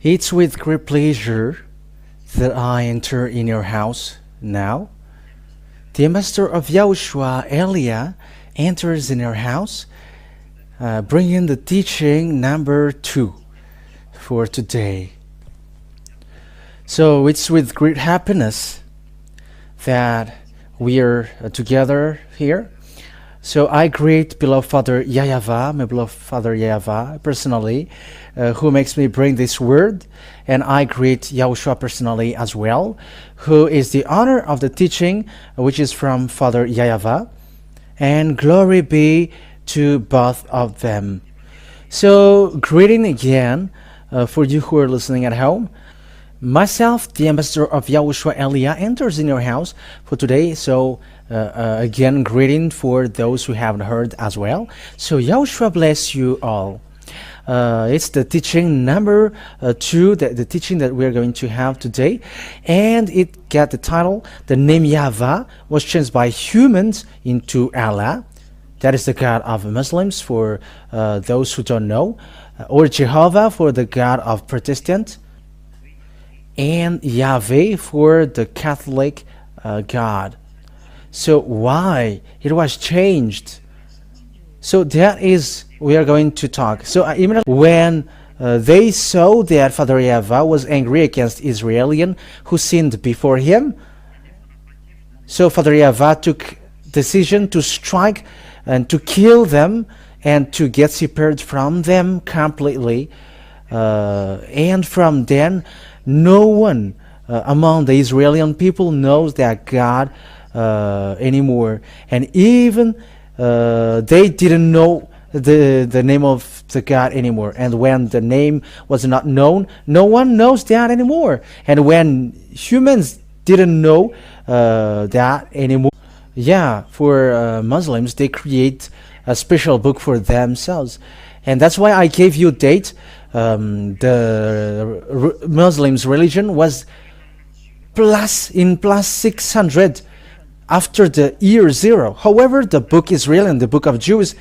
It's with great pleasure that I enter in your house now. The ambassador of YAHOSHUAH, Elia, enters in your house, bringing the teaching number 2 for today. So it's with great happiness that we are together here. So I greet beloved Father YAH YAHVAH, my beloved Father YAHVAH personally, who makes me bring this word, and I greet YAHOSHUAH personally as well, who is the honor of the teaching, which is from Father YAH YAHVAH, and glory be to both of them. So greeting again for you who are listening at home. Myself, the ambassador of YAHOSHUAH Elia, enters in your house for today. So again, greeting for those who haven't heard as well. So YAHOSHUAH bless you all. It's the teaching number 2, the teaching that we are going to have today, and it got the title, the name YAHVAH was changed by humans into Allah. That is the God of Muslims for those who don't know, or Jehovah for the God of Protestant, and YAHVeh for the Catholic God. So why it was changed? So that is we are going to talk. So immediately when they saw that Father YAHVAH was angry against Israelian who sinned before him, so Father YAHVAH took decision to strike and to kill them and to get separated from them completely. And from then, no one among the Israeli people knows that God anymore, and even they didn't know the name of the God anymore. And when the name was not known, no one knows that anymore. And when humans didn't know that anymore, yeah, for Muslims, they create a special book for themselves, and that's why I gave you a date. The Muslims religion was plus 600 after the year 0. However, the book Israel, the book of Jews,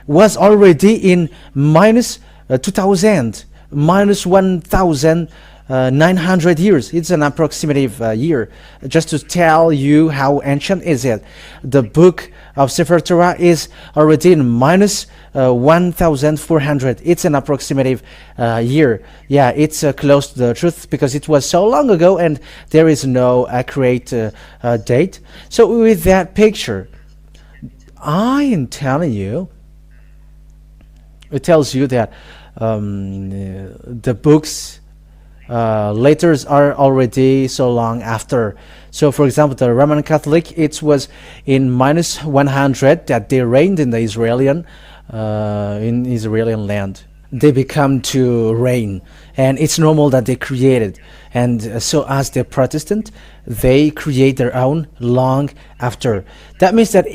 was already in minus 2000, minus 1900 years. It's an approximative year, just to tell you how ancient is it. The book of Sefer Torah is already in minus 1400. It's an approximative year. Yeah, it's close to the truth because it was so long ago and there is no accurate date. So with that picture, I am telling you, it tells you that the books letters are already so long after. So for example, the Roman Catholic, it was in minus 100 that they reigned in the Israeli land. They become to reign, and it's normal that they created. And so as the Protestant, they create their own long after. That means that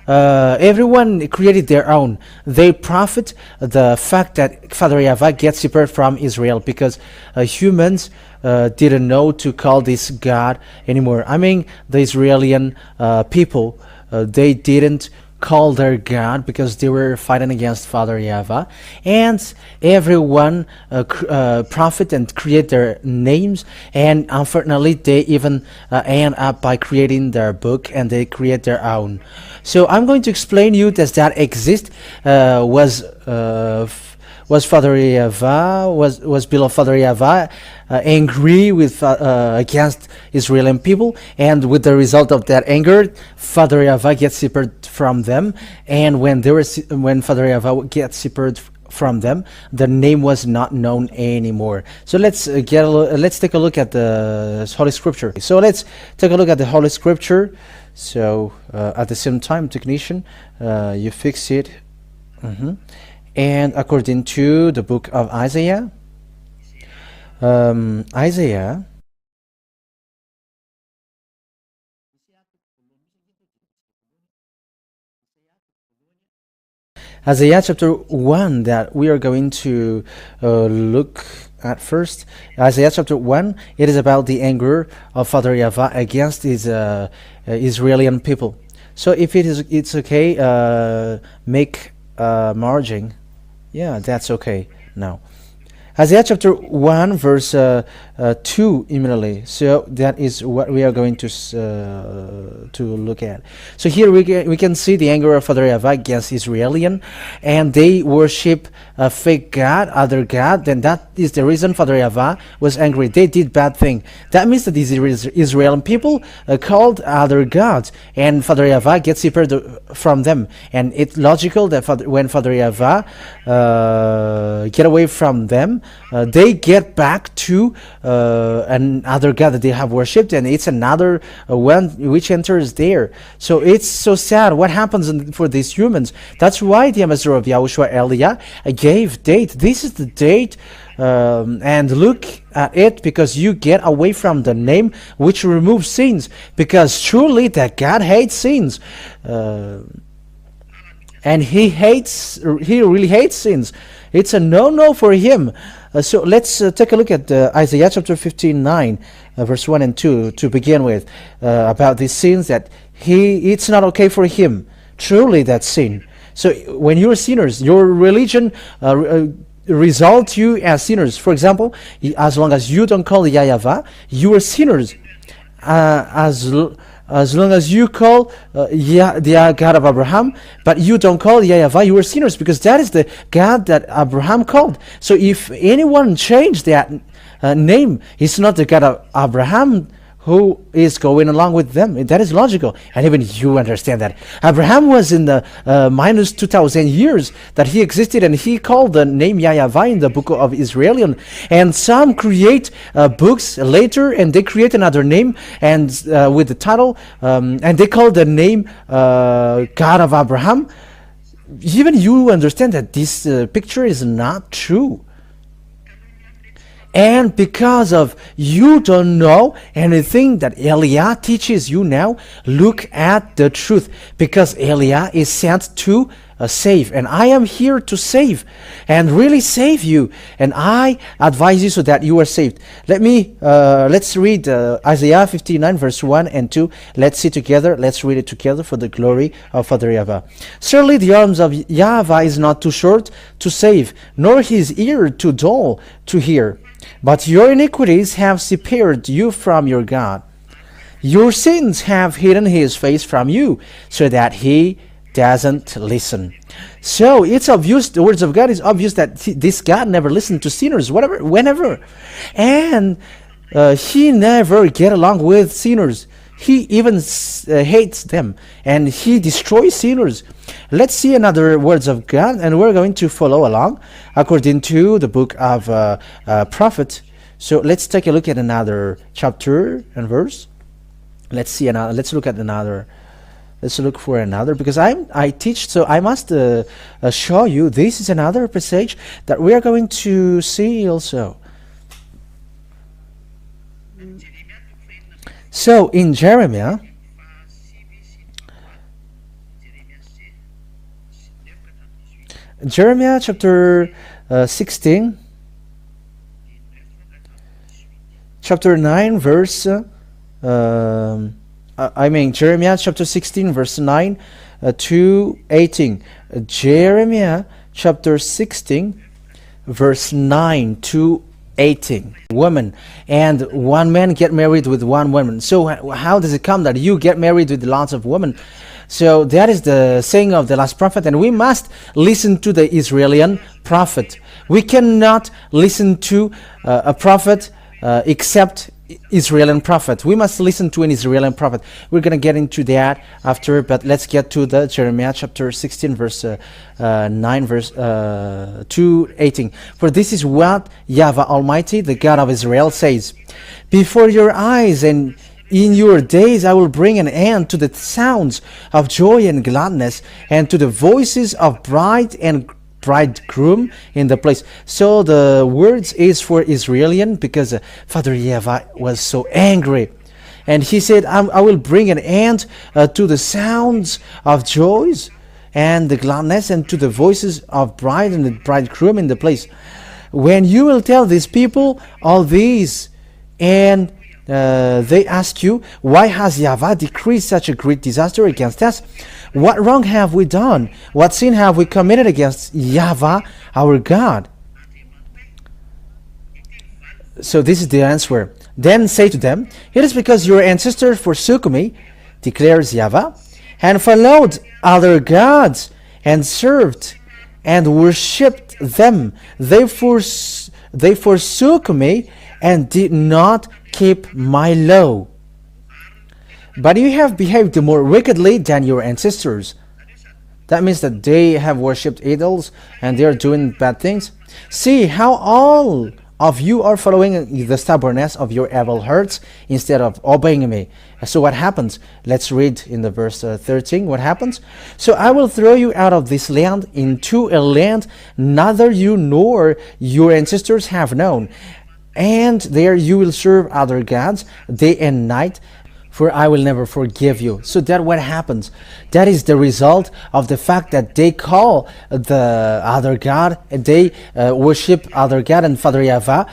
everyone created their own. They profit the fact that Father YAHVAH gets separated from Israel because humans didn't know to call this God anymore. I mean, the Israeli people, they didn't call their God because they were fighting against Father YAHVAH, and everyone profit and create their names, and unfortunately they even end up by creating their book, and they create their own. So I'm going to explain you that exist was Father YAHVAH, was beloved Father YAHVAH angry with against Israeli people, and with the result of that anger, Father YAHVAH gets separated from them. And when Father YAHVAH gets separated from them, the name was not known anymore. So let's take a look at the Holy Scripture. So let's take a look at the Holy Scripture. So at the same time, technician, you fix it. And according to the book of Isaiah, Isaiah chapter 1 that we are going to look at first. Isaiah chapter 1, it is about the anger of Father YAHVAH against his Israeli people. So if it's okay, make margin. Yeah, that's okay now. Isaiah chapter 1 verse 2 immediately. So that is what we are going to look at. So here we can see the anger of Father YAHVAH against Israelian, and they worship a fake god, other god. Then that is the reason Father YAHVAH was angry. They did bad thing. That means that these Israeli people called other gods, and Father YAHVAH gets separated from them. And it's logical that when Father YAHVAH get away from them, they get back to another god that they have worshipped, and it's another one which enters there. So it's so sad what happens for these humans. That's why the ambassador of Yahushua Elia gave date. This is the date, and look at it, because you get away from the name which removes sins, because truly that God hates sins, and he really hates sins. It's a no for him. So let's take a look at Isaiah chapter 59 verse 1 and 2 to begin with, about these sins that it's not okay for him. Truly that sin. So when you're sinners, your religion result you as sinners. For example, as long as you don't call YAHVAH, you are sinners. As long as you call the God of Abraham, but you don't call YAHVAH, you are sinners, because that is the God that Abraham called. So if anyone changed that name, it's not the God of Abraham who is going along with them. That is logical, and even you understand that. Abraham was in the minus 2,000 years that he existed, and he called the name YAHVAH in the book of Israelian. And some create books later, and they create another name and with the title, and they call the name God of Abraham. Even you understand that this picture is not true. And because of you don't know anything that Elia teaches you now, look at the truth, because Elia is sent to save, and I am here to save and really save you, and I advise you so that you are saved. Let's read Isaiah 59 verse 1 and 2. Let's see together. Let's read it together for the glory of Father YAHVAH. Surely the arms of YAHVAH is not too short to save, nor his ear too dull to hear. But your iniquities have separated you from your God. Your sins have hidden his face from you, so that he doesn't listen. So it's obvious, the words of God is obvious, that this God never listened to sinners, whenever. And he never get along with sinners. He even hates them, and he destroys sinners. Let's see another words of God, and we're going to follow along according to the book of prophet. So let's take a look at another chapter and verse. Let's look at another. Let's look for another, because I teach, so I must show you. This is another passage that we are going to see also. So in Jeremiah chapter 16, chapter 9 verse Jeremiah chapter 16 verse 9 to 18. Jeremiah chapter 16 verse 9 to 18. Woman and one man get married with one woman. So how does it come that you get married with lots of women? So that is the saying of the last prophet, and we must listen to the Israeli prophet. We cannot listen to a prophet except Israeli prophet. We must listen to an Israeli prophet. We're going to get into that after, but let's get to the Jeremiah chapter 16 verse 9 verse 2:18. For this is what YAHVAH Almighty, the God of Israel, says: Before your eyes and in your days I will bring an end to the sounds of joy and gladness, and to the voices of bride and bridegroom in the place. So the words is for Israelian, because Father YAHVAH was so angry, and he said, I will bring an end to the sounds of joys and the gladness, and to the voices of bride and the bridegroom in the place. When you will tell these people all these, and they ask you, why has YAHVAH decreed such a great disaster against us? What wrong have we done? What sin have we committed against YAHVAH, our God? So this is the answer. Then say to them, it is because your ancestors forsook me, declares Yahveh, and followed other gods, and served and worshipped them. They forsook me, and did not keep my law. But you have behaved more wickedly than your ancestors. That means that they have worshipped idols, and they are doing bad things. See how all of you are following the stubbornness of your evil hearts instead of obeying me. So what happens? Let's read in the verse 13 what happens. So I will throw you out of this land into a land neither you nor your ancestors have known, and there you will serve other gods day and night, for I will never forgive you. So that what happens? That is the result of the fact that they call the other God, they worship other God, and Father Yahveh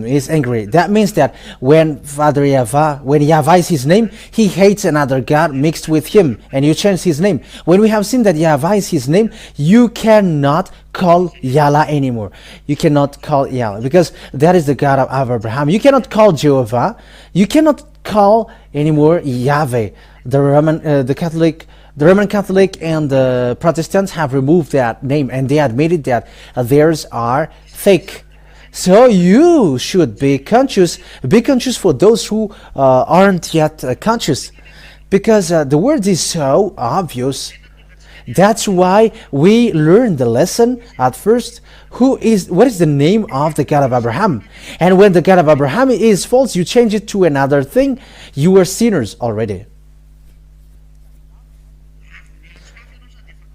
is angry. That means that when Yahveh is his name, he hates another God mixed with him, and you change his name. When we have seen that Yahveh is his name, you cannot call Yahlah anymore. You cannot call Yahlah, because that is the God of Abraham. You cannot call Jehovah. You cannot call anymore Yahveh. The Roman Catholic and the Protestants have removed that name, and they admitted that theirs are fake. So you should be conscious. Be conscious for those who aren't yet conscious, because the word is so obvious. That's why we learn the lesson at first. What is the name of the God of Abraham? And when the God of Abraham is false, you change it to another thing. You are sinners already.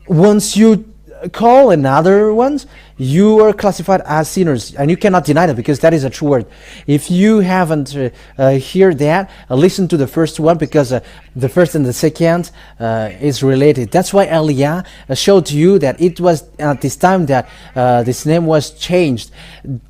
Once you call another ones, you are classified as sinners, and you cannot deny that, because that is a true word. If you haven't heard that, listen to the first one, because the first and the second is related. That's why Elia showed you that it was at this time that this name was changed.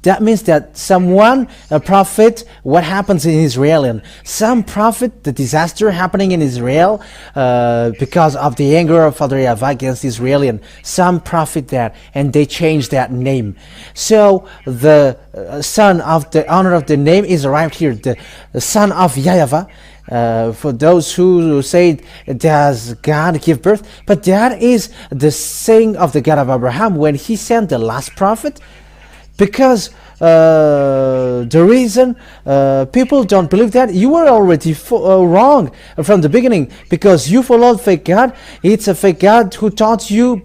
That means that someone, a prophet, what happens in Israel, and some prophet, the disaster happening in Israel because of the anger of Father Yahveh against Israel, and some prophet that, and they changed that name. So the son of the honor of the name is arrived here, the son of YAHVeh. For those who say, does God give birth? But that is the saying of the God of Abraham when he sent the last prophet, because the reason people don't believe that, you were already wrong from the beginning, because you followed fake God. It's a fake God who taught you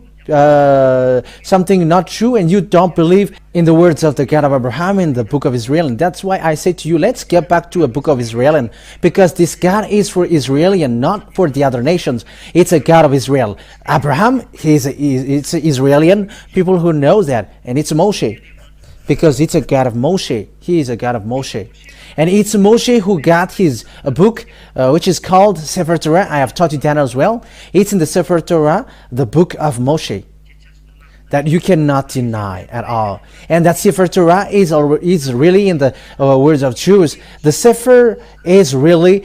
something not true, and you don't believe in the words of the God of Abraham in the book of Israel. And that's why I say to you, let's get back to a book of Israel, because this God is for Israel and not for the other nations. It's a God of Israel. Abraham, it's Israeli people who know that, and it's Moshe, because it's a God of Moshe. He is a God of Moshe. And it's Moshe who got his book, which is called Sefer Torah. I have taught you that as well. It's in the Sefer Torah, the book of Moshe, that you cannot deny at all. And that Sefer Torah is really in the words of Jews. The Sefer is really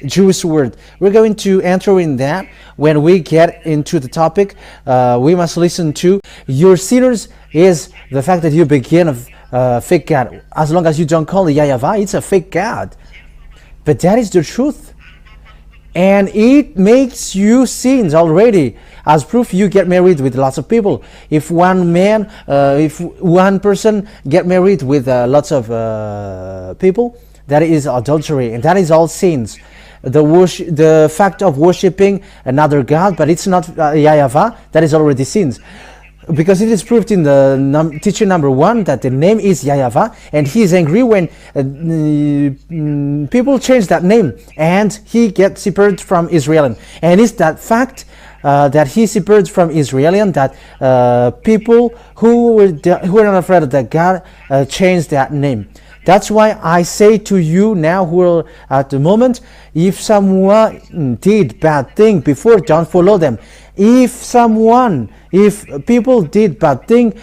Jewish word. We're going to enter in that when we get into the topic. We must listen to your sinners is the fact that you begin fake God. As long as you don't call it YAHVeh, it's a fake God. But that is the truth. And it makes you sins already. As proof, you get married with lots of people. If one person get married with lots of people, that is adultery, and that is all sins. The fact of worshiping another God, but it's not YAHVeh, that is already sins. Because it is proved in the teaching number 1 that the name is YAHVeh, and he is angry when people change that name, and he gets separated from Israel. And it's that fact that he separated from Israel that people who were not afraid of that God changed that name. That's why I say to you now who are at the moment, if someone did bad thing before, don't follow them. If people did bad thing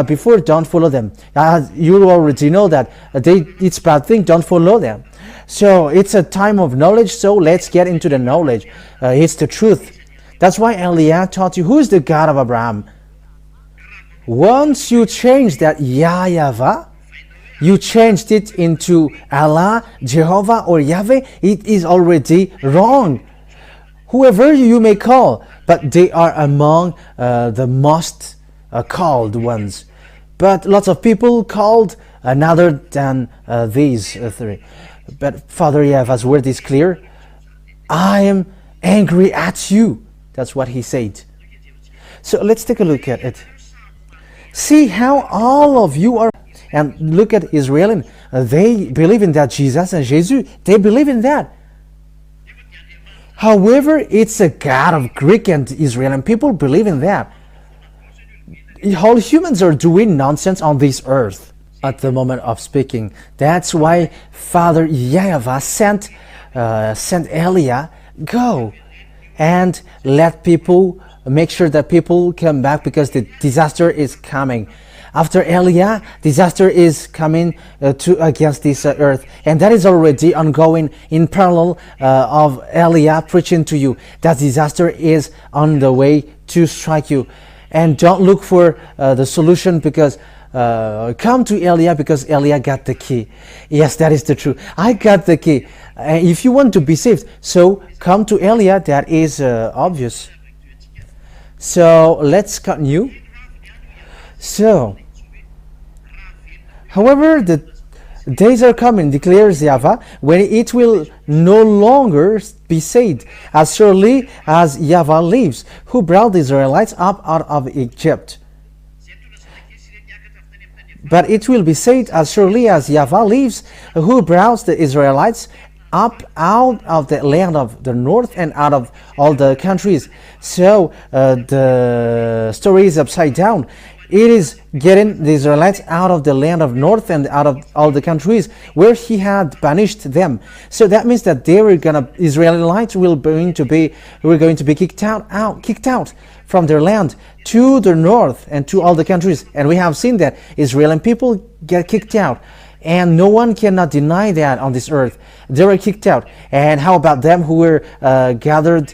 before, don't follow them. You already know that it's bad thing, don't follow them. So it's a time of knowledge, so let's get into the knowledge. It's the truth. That's why Elia taught you who is the God of Abraham. Once you change that YAHVeh, you changed it into Allah, Jehovah, or Yahweh. It is already wrong. Whoever you may call, but they are among the most called ones. But lots of people called another than these three. But Father Yahvah's word is clear. I am angry at you. That's what he said. So let's take a look at it. See how all of you are, and look at Israel. They believe in that Jesus and Jesus. They believe in that. However, it's a God of Greek and Israeli people believe in that. All humans are doing nonsense on this earth at the moment of speaking. That's why Father YAHVAH sent Elia, go and let people, make sure that people come back, because the disaster is coming. After Elia, disaster is coming against this earth, and that is already ongoing in parallel of Elia preaching to you. That disaster is on the way to strike you. And don't look for the solution, because come to Elia, because Elia got the key. Yes, that is the truth. I got the key. If you want to be saved, so come to Elia. That is obvious. So let's continue. So, however, the days are coming, declares Yahvah, when it will no longer be said, as surely as Yahvah lives, who brought the Israelites up out of Egypt. But it will be said, as surely as Yahvah lives, who brought the Israelites up out of the land of the north and out of all the countries. So the story is upside down. It is getting the Israelites out of the land of north and out of all the countries where he had banished them. So that means that they were Israelites were going to be kicked out from their land to the north and to all the countries. And we have seen that Israeli people get kicked out. And no one cannot deny that on this earth. They were kicked out. And how about them who were gathered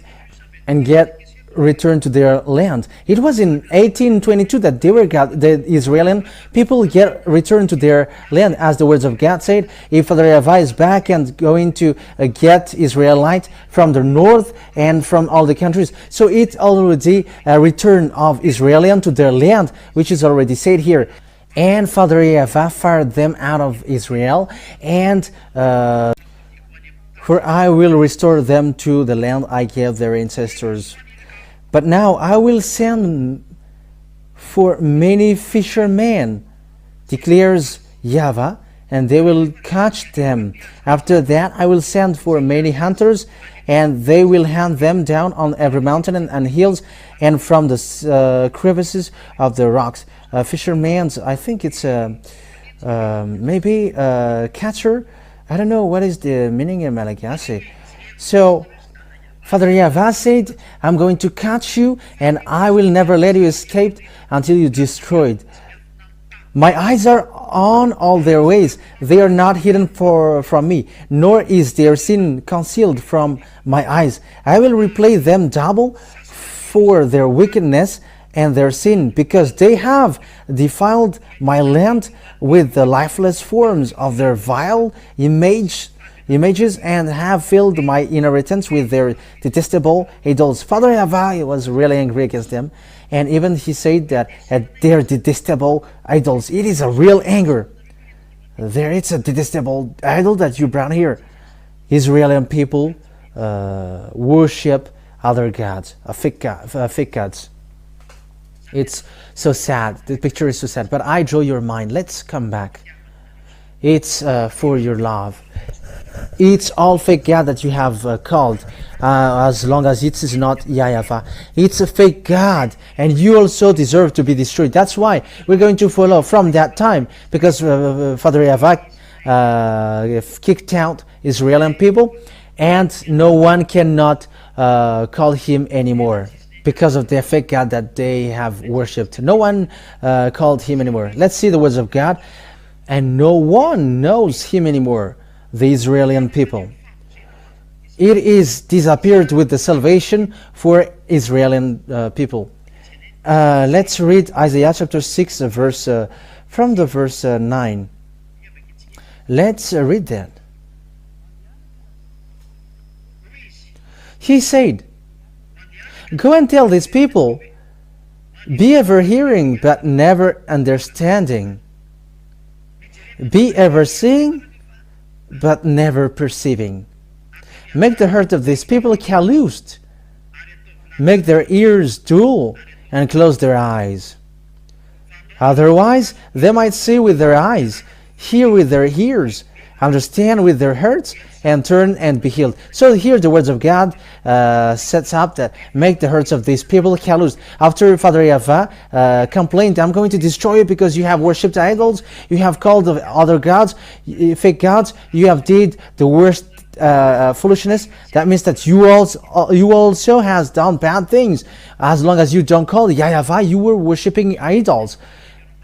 and get returned to their land? It was in 1822 that the Israeli people get returned to their land, as the words of God said. If Father YAHVAH is back and going to get Israelites from the north and from all the countries, so it's already a return of Israelians to their land, which is already said here. And Father YAHVAH fired them out of Israel, and for I will restore them to the land I gave their ancestors. But now I will send for many fishermen, declares Yahvah, and they will catch them. After that I will send for many hunters, and they will hunt them down on every mountain and hills, and from the crevices of the rocks. Fishermen, I think it's maybe a catcher. I don't know what is the meaning in Malagasy. So Father YAHVAH said, I'm going to catch you, and I will never let you escape until you destroyed. My eyes are on all their ways. They are not hidden from me, nor is their sin concealed from my eyes. I will repay them double for their wickedness and their sin, because they have defiled my land with the lifeless forms of their vile images, and have filled my inheritance with their detestable idols. Father YAHVAH was really angry against them, and even he said that at their detestable idols, it is a real anger. There it's a detestable idol that you brought here. Israeli people worship other gods, fake gods. It's so sad. The picture is so sad. But I draw your mind. Let's come back. It's for your love. It's all fake God that you have called, as long as it is not YAHVAH. It's a fake God, and you also deserve to be destroyed. That's why we're going to follow from that time, because Father YAHVAH kicked out Israeli people, and no one cannot call him anymore because of the fake God that they have worshipped. No one called him anymore. Let's see the words of God. And no one knows him anymore, the Israeli people. It is disappeared with the salvation for Israeli people. Let's read Isaiah chapter 6, from the verse 9. Let's read that. He said, "Go and tell these people, be ever hearing but never understanding. Be ever seeing but never perceiving. Make the heart of these people calloused. Make their ears dull and close their eyes. Otherwise, they might see with their eyes, hear with their ears, understand with their hearts, and turn and be healed." So here the words of God sets up that make the hearts of these people callous. After Father YAHVAH complained, "I'm going to destroy you because you have worshipped idols, you have called other gods, fake gods, you have did the worst foolishness." That means that you also has done bad things. As long as you don't call YAHVAH, you were worshipping idols.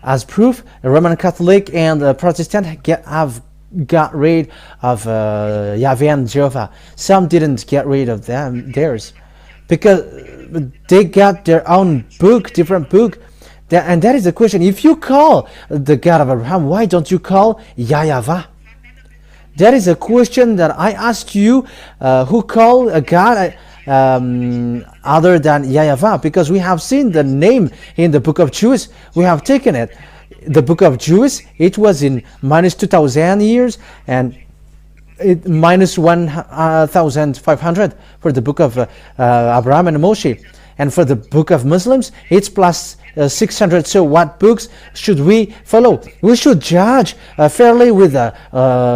As proof, the Roman Catholic and Protestant have got rid of Yahveh and Jehovah. Some didn't get rid of theirs, because they got their own book, different book. And that is the question. If you call the God of Abraham, why don't you call YAHVAH? That is a question that I ask you, who call a God other than YAHVAH, because we have seen the name in the book of Jews. We have taken it. The book of Jews, it was in minus 2,000 years, and minus 1,500 for the book of Abraham and Moshe. And for the book of Muslims, it's plus 600. So what books should we follow? We should judge fairly with a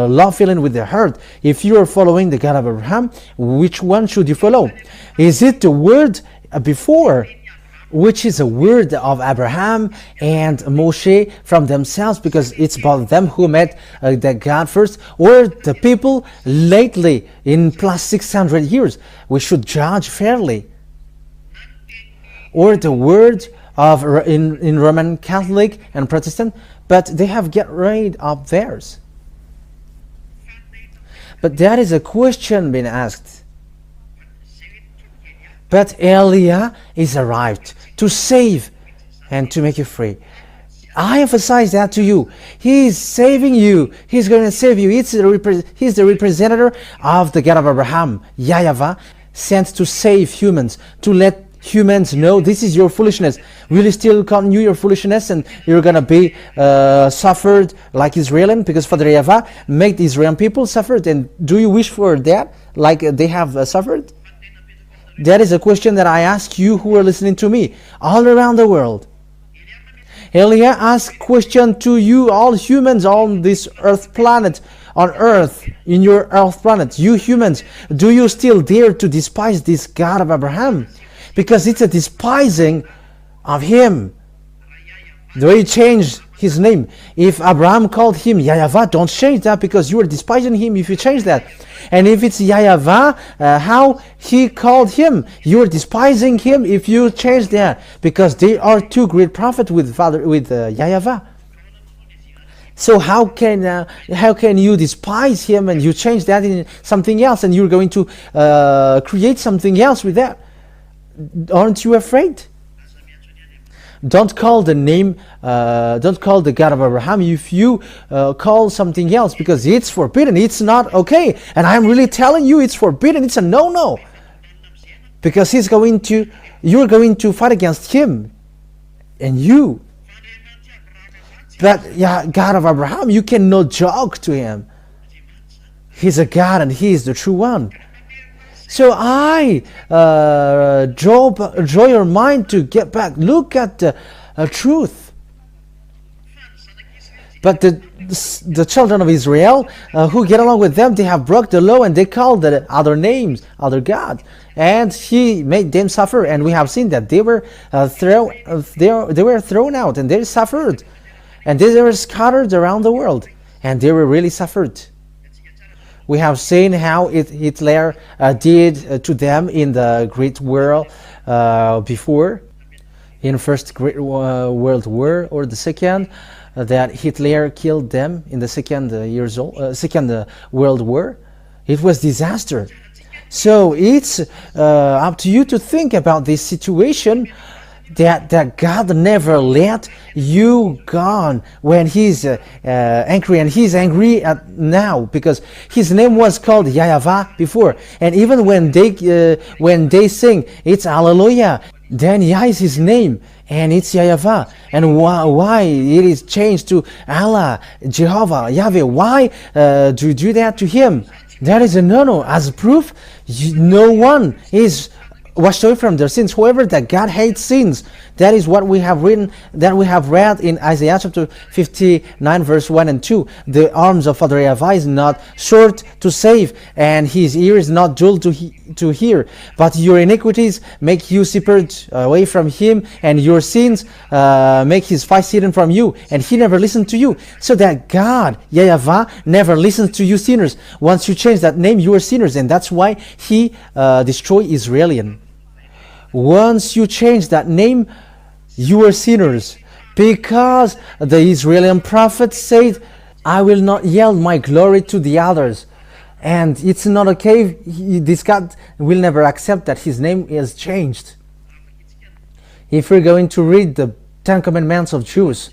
love feeling with the heart. If you are following the God of Abraham, which one should you follow? Is it the word before, which is a word of Abraham and Moshe from themselves, because it's about them who met the God first, or the people lately in plus 600 years? We should judge fairly. Or the word of in Roman Catholic and Protestant, but they have get rid of theirs. But that is a question being asked. But Eliah is arrived to save and to make you free. I emphasize that to you. He is saving you. He's going to save you. He's the representative of the God of Abraham, YAHVAH, sent to save humans, to let humans know this is your foolishness. Will you still continue your foolishness, and you're going to be suffered like Israel? Because Father YAHVAH made the Israeli people suffer. And do you wish for that, like they have suffered? That is a question that I ask you who are listening to me all around the world. Eliah asked question to you, all humans on this earth planet, on earth, in your earth planet, you humans, do you still dare to despise this God of Abraham? Because it's a despising of him. The way he changed his name. If Abraham called him YAHVAH, don't change that, because you are despising him if you change that. And if it's YAHVAH, how he called him, you are despising him if you change that, because they are two great prophets with YAHVAH. So how can you despise him and you change that in something else, and you're going to create something else with that? Aren't you afraid? Don't call the name, don't call the God of Abraham if you call something else, because it's forbidden. It's not okay. And I'm really telling you, it's forbidden. It's a no-no. Because you're going to fight against him and you. But yeah, God of Abraham, you cannot joke to him. He's a God and he is the true one. So I draw your mind to get back. Look at the truth. But the children of Israel who get along with them, they have broke the law and they call the other names, other gods, and he made them suffer. And we have seen that they were thrown out and they suffered, and they were scattered around the world, and they were really suffered. We have seen how Hitler did to them in the Great War before, in First Great World War or the Second, that Hitler killed them in the Second World War. It was disaster. So it's up to you to think about this situation. that God never let you gone when He's angry, and He's angry now because His name was called YAH YAHVAH before, and even when they sing it's Hallelujah, then Yah is His name and it's YAH YAHVAH. And why it is changed to Allah, Jehovah, Yahweh? Why do you do that to Him? That is a no-no. As proof, no one is washed away from their sins. However, that God hates sins. That is what we have written, that we have read in Isaiah chapter 59 verse 1 and 2. The arms of Father YAHVAH is not short to save, and His ear is not dull to hear. But your iniquities make you separate away from Him, and your sins make His face hidden from you, and He never listened to you. So that God, YAH YAHVAH, never listens to you sinners. Once you change that name, you are sinners, and that's why He destroyed Israelian. Once you change that name, you are sinners, because the Israeli prophet said, I will not yield my glory to the others. And it's not okay. This God will never accept that His name is changed. If we're going to read the 10 Commandments of Jews,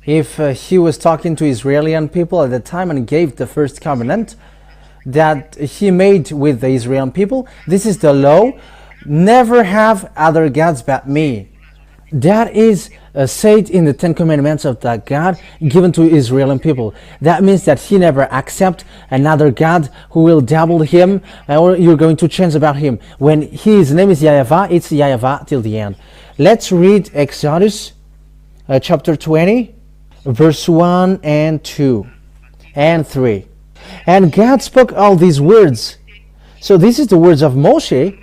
if He was talking to Israeli people at the time and gave the first covenant that He made with the Israeli people, this is the law: never have other gods but me. That is said in the 10 Commandments of that God given to Israeli people. That means that He never accept another God who will double Him, or you're going to change about Him. When His name is YAH YAHVAH, it's YAH YAHVAH till the end. Let's read Exodus chapter 20 verse 1 and 2 and 3. And God spoke all these words. So this is the words of Moshe.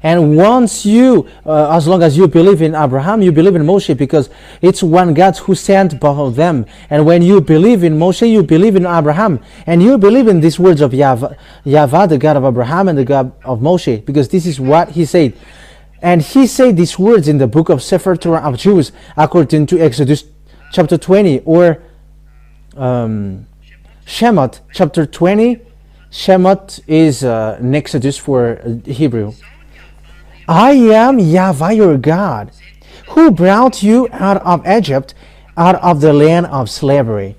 And once you, as long as you believe in Abraham, you believe in Moshe, because it's one God who sent both of them. And when you believe in Moshe, you believe in Abraham. And you believe in these words of YAHVAH, the God of Abraham and the God of Moshe, because this is what He said. And He said these words in the book of Sefer Torah of Jews, according to Exodus chapter 20, or Shemot chapter 20. Shemot is an Exodus for Hebrew. I am YAHVAH your God, who brought you out of Egypt, out of the land of slavery.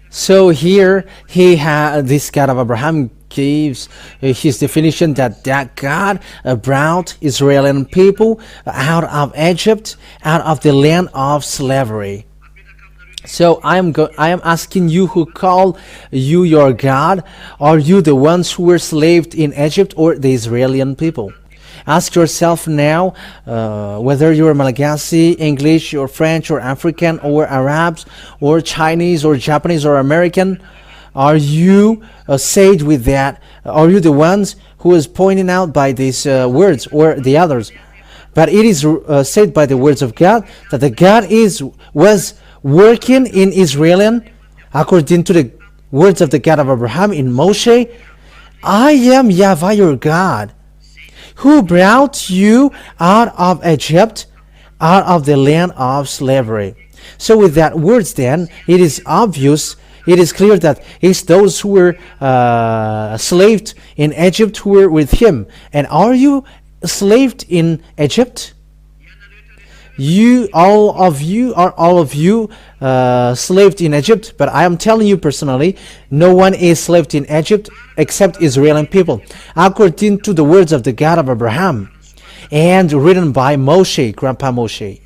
So here this God of Abraham gives his definition that God brought Israeli people out of Egypt, out of the land of slavery. So I am asking you, who call you your God? Are you the ones who were enslaved in Egypt, or the Israeli people? Ask yourself now, whether you're Malagasy, English, or French, or African, or Arabs, or Chinese, or Japanese, or American. Are you saved with that? Are you the ones who is pointing out by these words, or the others? But it is said by the words of God that the God was working in Israel, according to the words of the God of Abraham in Moshe. I am YAHVAH your God, who brought you out of Egypt, out of the land of slavery. So with that words, then, it is obvious, it is clear that it's those who were enslaved in Egypt who were with Him. And are you enslaved in Egypt? All of you slaved in Egypt, but I am telling you personally, no one is slaved in Egypt except Israeli people, according to the words of the God of Abraham, and written by Moshe, Grandpa Moshe.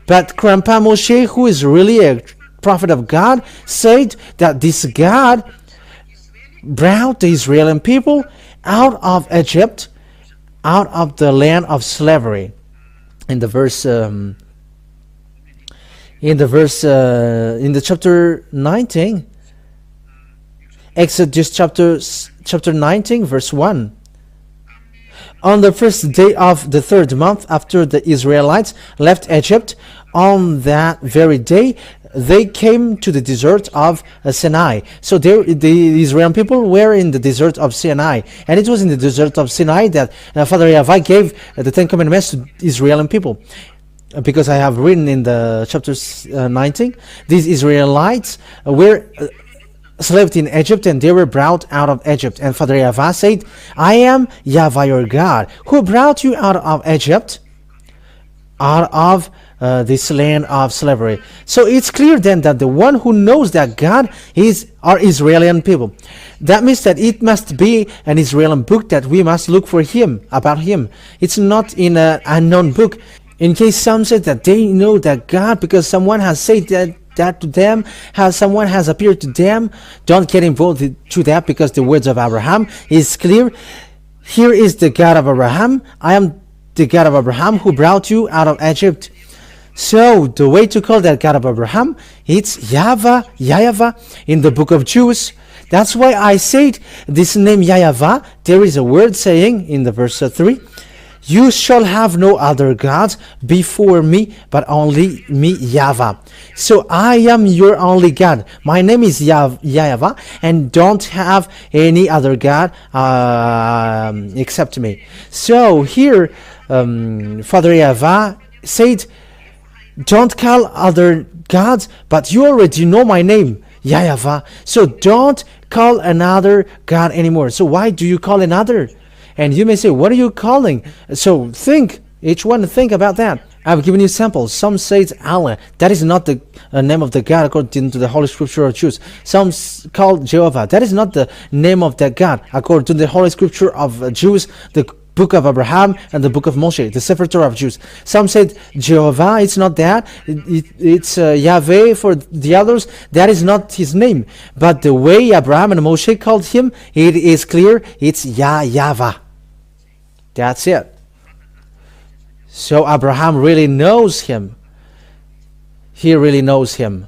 But Grandpa Moshe, who is really a prophet of God, said that this God brought the Israeli people out of Egypt, out of the land of slavery. In the chapter 19, Exodus chapter 19 verse 1. On the first day of the third month after the Israelites left Egypt, on that very day they came to the desert of Sinai. So the Israeli people were in the desert of Sinai, and it was in the desert of Sinai that Father YAHVAH gave the 10 Commandments to Israeli people. Because I have written in the chapter 19, these Israelites were enslaved in Egypt, and they were brought out of Egypt. And Father YAHVAH said, I am YAHVAH your God, who brought you out of Egypt, out of this land of slavery. So it's clear then that the one who knows that God is our Israeli people. That means that it must be an Israeli book that we must look for him, about him. It's not in an unknown book. In case some say that they know that God because someone has said that to them, someone has appeared to them, don't get involved to that, because the words of Abraham is clear. Here is the God of Abraham. I am the God of Abraham who brought you out of Egypt. So the way to call that God of Abraham, it's YAHVAH, YAHVAH in the book of Jews. That's why I said this name YAHVAH. There is a word saying in the verse 3, you shall have no other gods before me, but only me, YAHVAH. So I am your only God. My name is YAHVAH, and don't have any other God except me. So here, Father YAHVAH said, don't call other gods, but you already know my name, YAHVAH. So don't call another God anymore. So why do you call another? And you may say, what are you calling? So think, each one think about that. I've given you samples. Some say it's Allah. That is not the name of the God according to the Holy Scripture of Jews. Some call Jehovah. That is not the name of that God according to the Holy Scripture of Jews, the book of Abraham and the book of Moshe, the Sefer Torah of Jews. Some said Jehovah, it's not that. It's Yahveh for the others. That is not his name. But the way Abraham and Moshe called him, it is clear. It's YAH YAHVAH. That's it. So Abraham really knows him. He really knows him.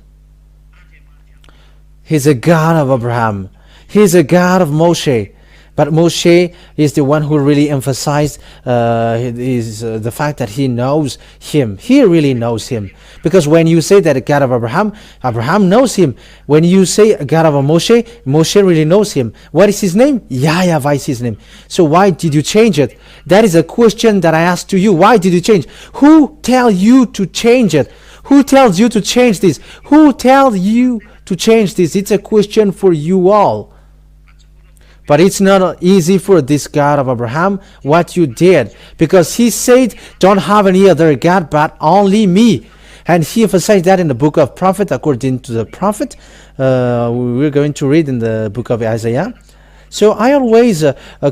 He's a God of Abraham. He's a God of Moshe. But Moshe is the one who really emphasized the fact that he knows him. He really knows him. Because when you say that a God of Abraham, Abraham knows him. When you say a God of Moshe, Moshe really knows him. What is his name? YAH YAHVAH is his name. So why did you change it? That is a question that I asked to you. Why did you change? Who tell you to change it? Who tells you to change this? Who tells you to change this? It's a question for you all. But it's not easy for this God of Abraham what you did, because he said, don't have any other God but only me. And he emphasized that in the book of prophet, according to the prophet. We're going to read in the book of Isaiah. So I always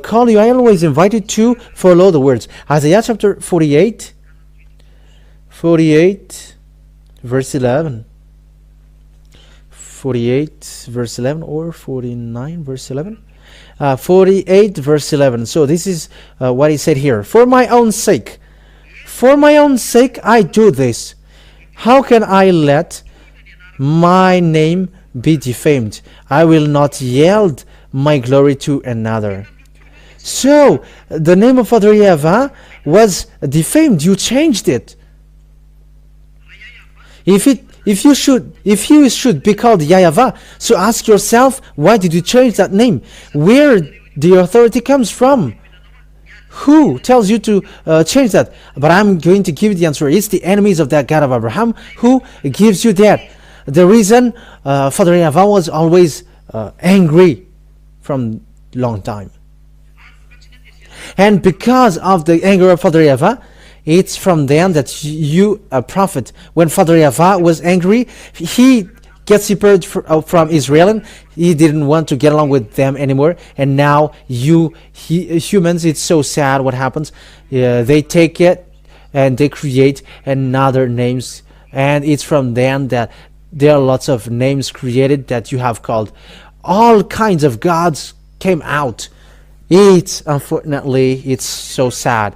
call you, I always invite you to follow the words. Isaiah chapter 48, verse 11. 48 verse 11 or 49 verse 11. 48 verse 11. So this is what he said here. For my own sake I do this. How can I let my name be defamed? I will not yield my glory to another. So the name of Father YAHVAH was defamed. You changed it. If you should be called YAHVAH, so ask yourself, why did you change that name? Where the authority comes from? Who tells you to change that? But I'm going to give you the answer. It's the enemies of that God of Abraham who gives you that. The reason Father YAHVAH was always angry from long time. And because of the anger of Father YAHVAH, it's from them that you, a prophet, when Father YAHVAH was angry, he gets separated from Israel. He didn't want to get along with them anymore. And now humans, it's so sad what happens. They take it and they create another names. And it's from them that there are lots of names created that you have called. All kinds of gods came out. Unfortunately, it's so sad.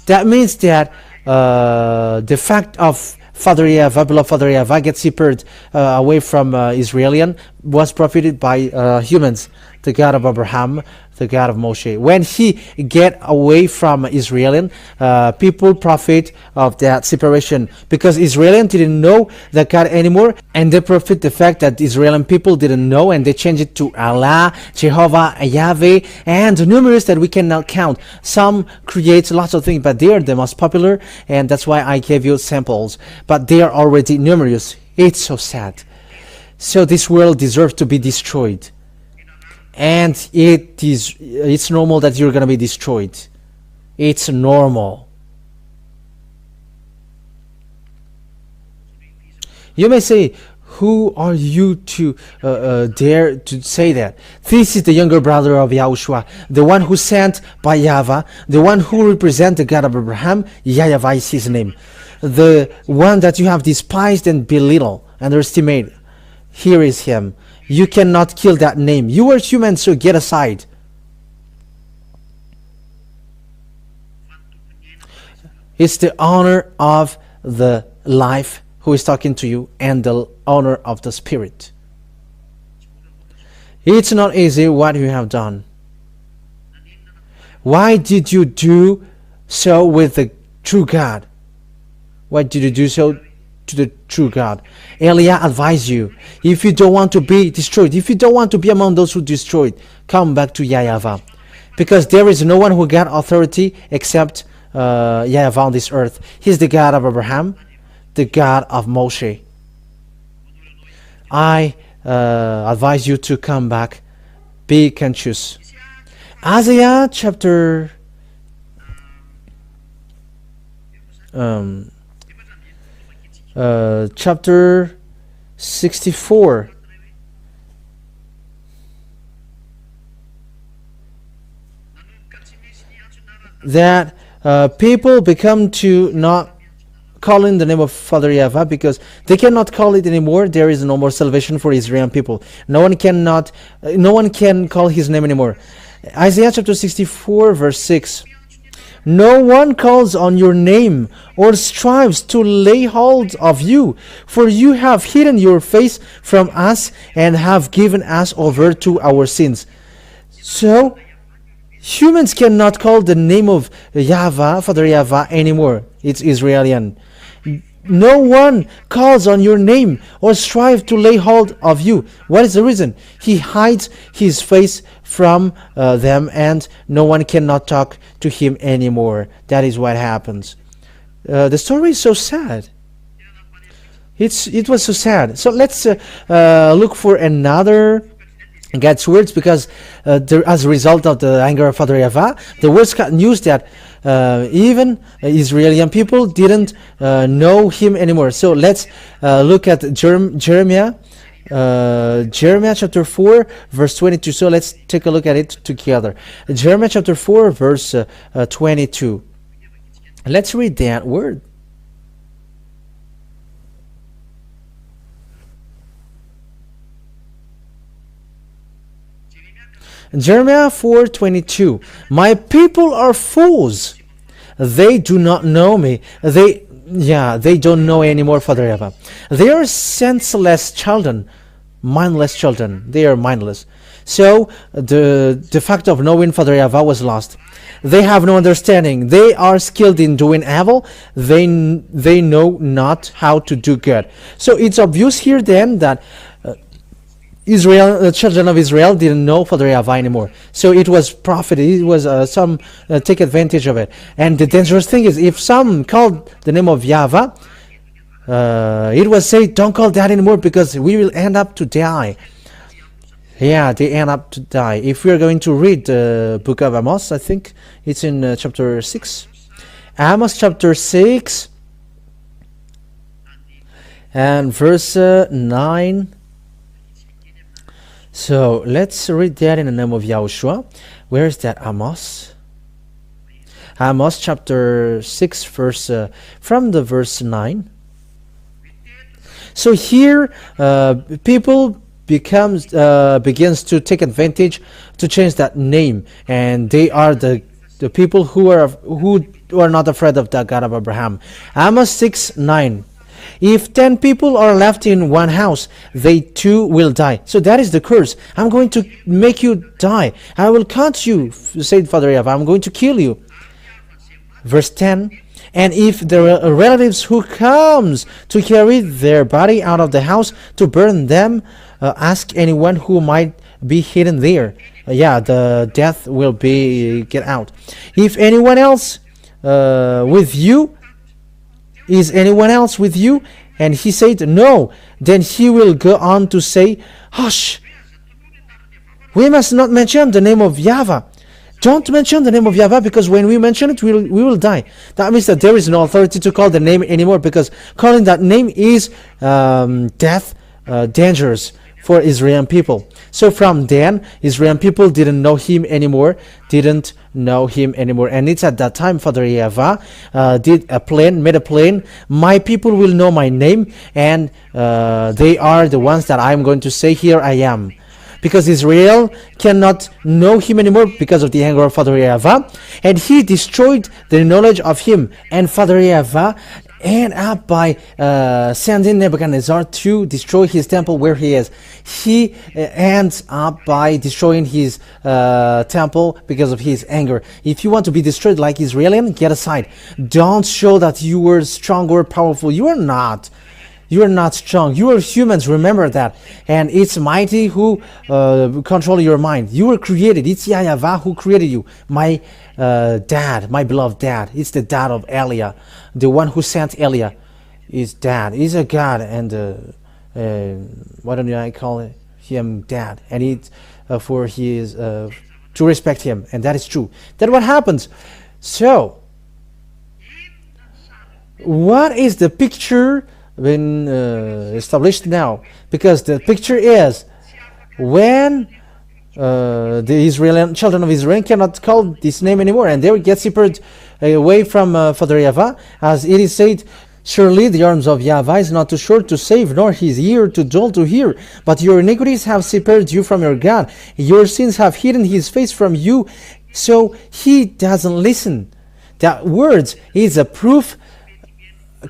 That means that the fact of Father YAHVAH, beloved Father YAHVAH, gets separated away from Israelian was profited by humans, the God of Abraham, the God of Moshe. When he get away from Israelian, people profit of that separation, because Israelian didn't know the God anymore, and they profit the fact that Israelian people didn't know, and they change it to Allah, Jehovah, Yahveh, and numerous that we cannot count. Some create lots of things, but they are the most popular, and that's why I gave you samples. But they are already numerous. It's so sad. So this world deserves to be destroyed. And it's normal that you're going to be destroyed. It's normal. You may say, who are you to dare to say that? This is the younger brother of Yahushua, the one who sent by Yahveh, the one who represents the God of Abraham. YAH YAHVAH is his name. The one that you have despised and belittled, underestimated. Here is him. You cannot kill that name. You are human, so get aside. It's the honor of the life who is talking to you and the honor of the spirit. It's not easy what you have done. Why did you do so with the true God? Why did you do so to the true God? Eliah advised you, if you don't want to be destroyed, if you don't want to be among those who destroyed, come back to YAH YAHVAH. Because there is no one who got authority except YAH YAHVAH on this earth. He's the God of Abraham, the God of Moshe. I advise you to come back. Be conscious. Isaiah chapter chapter 64. That people become to not calling the name of Father Yahveh because they cannot call it anymore. There is no more salvation for Israeli people. No one can call his name anymore. Isaiah chapter 64 verse 6. No one calls on your name or strives to lay hold of you, for you have hidden your face from us and have given us over to our sins. So humans cannot call the name of Yahveh, Father Yahveh anymore. It's Israelian. No one calls on your name or strive to lay hold of you. What is the reason? He hides his face from them, and no one cannot talk to him anymore. That is what happens. The story is so sad. It was so sad. So let's look for another God's words, because as a result of the anger of Father Yahveh, the words got news that even Israeli people didn't know him anymore. So let's look at Jeremiah chapter 4 verse 22. So let's take a look at it together. Jeremiah chapter 4 verse 22. Let's read that word. Jeremiah 4:22. My people are fools. They do not know me. They don't know anymore Father Yahveh. They are senseless children, mindless children. They are mindless. So the fact of knowing Father Yahveh was lost. They have no understanding. They are skilled in doing evil. They know not how to do good. So it's obvious here then that the children of Israel didn't know Father Yahveh anymore. So it was profit. It was some take advantage of it. And the dangerous thing is, if some called the name of Yahveh, it was said, don't call that anymore because we will end up to die. Yeah, they end up to die. If we are going to read the book of Amos, I think it's in chapter 6. Amos chapter 6 and verse 9. So let's read that in the name of Yahushua. Where is that? Amos? Amos chapter 6 verse from the verse 9. So here people begins to take advantage to change that name, and they are the people who are not afraid of the God of Abraham. Amos 6:9. If 10 people are left in one house, they too will die. So that is the curse. I'm going to make you die. I will cut you, said Father Yahveh. I'm going to kill you. Verse 10. And if there are relatives who comes to carry their body out of the house to burn them, ask anyone who might be hidden there. The death will get out. If anyone else with you, is anyone else with you? And he said, no. Then he will go on to say, hush, we must not mention the name of Yahveh. Don't mention the name of Yahweh, because when we mention it, we will die. That means that there is no authority to call the name anymore, because calling that name is death, dangerous for Israeli people. So from then, Israeli people didn't know him anymore, And it's at that time Father Yahvah made a plan. My people will know my name, and they are the ones that I'm going to say, here I am. Because Israel cannot know him anymore because of the anger of Father Yahvah, and he destroyed the knowledge of him. And Father Yahvah ended up by sending Nebuchadnezzar to destroy his temple where he is. He ends up by destroying his temple because of his anger. If you want to be destroyed like Israel, get aside. Don't show that you were strong or powerful. You are not. You are not strong. You are humans, remember that. And it's mighty who control your mind. You were created. It's Yahvah who created you. My dad, my beloved dad. It's the dad of Eliah. The one who sent Eliah is dad. He's a God, and why don't I call him dad? And it's for his to respect him, and that is true. That's what happens. So, what is the picture been established now? Because the picture is when the Israeli children of Israel cannot call this name anymore, and they will get separated away from Father Yahvah, as it is said, surely the arms of Yahvah is not too short to save, nor his ear too dull to hear. But your iniquities have separated you from your God. Your sins have hidden his face from you, so he doesn't listen. That words is a proof,